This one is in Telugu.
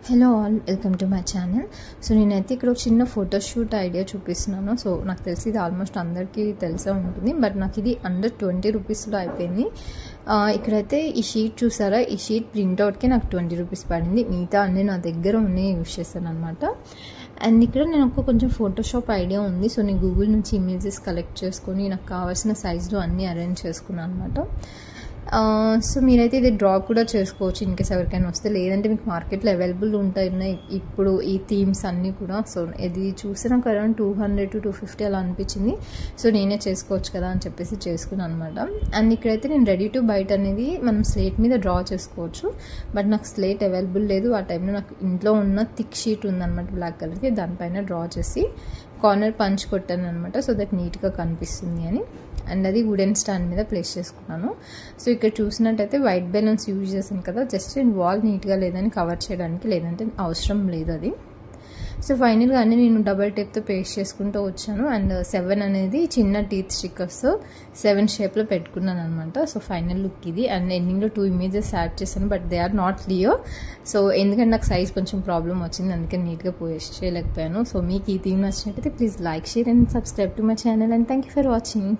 Hello all, welcome to my channel. So నేనైతే ఇక్కడ ఒక చిన్న ఫోటోషూట్ ఐడియా చూపిస్తున్నాను. సో నాకు తెలిసి ఇది ఆల్మోస్ట్ అందరికీ తెలిసే ఉంటుంది, బట్ నాకు ఇది అండర్ 20 రూపీస్లో అయిపోయింది. ఇక్కడైతే ఈ షీట్ చూసారా, ఈ షీట్ ప్రింట్అవుట్కి నాకు 20 రూపీస్ పడింది. మిగతా అన్నీ నా దగ్గర ఉన్నాయి, యూజ్ చేస్తాను అనమాట. అండ్ ఇక్కడ నేను కొంచెం ఫోటోషాప్ ఐడియా ఉంది. సో నేను గూగుల్ నుంచి ఇమేజెస్ కలెక్ట్ చేసుకొని నాకు కావాల్సిన సైజులో అన్నీ అరేంజ్ చేసుకున్నాను అనమాట. సో మీరైతే ఇది డ్రా కూడా చేసుకోవచ్చు ఇన్కేస్ ఎవరికైనా వస్తే, లేదంటే మీకు మార్కెట్లో అవైలబుల్ ఉంటాయి ఇప్పుడు ఈ థీమ్స్ అన్నీ కూడా. సో ఇది చూస్తే నాకు అరౌండ్ 200 to 250 అలా అనిపించింది. సో నేనే చేసుకోవచ్చు కదా అని చెప్పేసి చేసుకున్నాను అనమాట. అండ్ ఇక్కడైతే నేను రెడీ టు బైట్ అనేది మనం స్లేట్ మీద డ్రా చేసుకోవచ్చు, బట్ నాకు స్లేట్ అవైలబుల్ లేదు. ఆ టైంలో నాకు ఇంట్లో ఉన్న థిక్ షీట్ ఉందన్నమాట, బ్లాక్ కలర్కి. దానిపైన డ్రా చేసి కార్నర్ పంచ్ కొట్టాను అనమాట, సో దట్ నీట్గా కనిపిస్తుంది అని. అండ్ అది వుడెన్ స్టాండ్ మీద ప్లేస్ చేసుకున్నాను. సో ఇక్కడ చూసినట్టయితే వైట్ బెలూన్స్ యూజ్ చేశాను కదా, జస్ట్ వాల్ నీట్గా లేదని కవర్ చేయడానికి, లేదంటే అవసరం లేదు అది. సో ఫైనల్గా అన్నీ నేను డబల్ టేప్తో పేస్ట్ చేసుకుంటూ వచ్చాను. అండ్ 7 అనేది చిన్న టీత్ స్టిక్కర్స్ 7 షేప్లో పెట్టుకున్నాను అనమాట. సో ఫైనల్ లుక్ ఇది. అండ్ ఎండింగ్లో 2 ఇమేజెస్ యాడ్ చేశాను, but they are not clear. So ఎందుకంటే నాకు సైజ్ కొంచెం ప్రాబ్లం వచ్చింది, అందుకే నీట్గా పోస్ట్ చేయలేకపోయాను. సో మీకు ఈ థీమ్ నచ్చినట్టయితే please like, share and subscribe to my channel. And thank you for watching.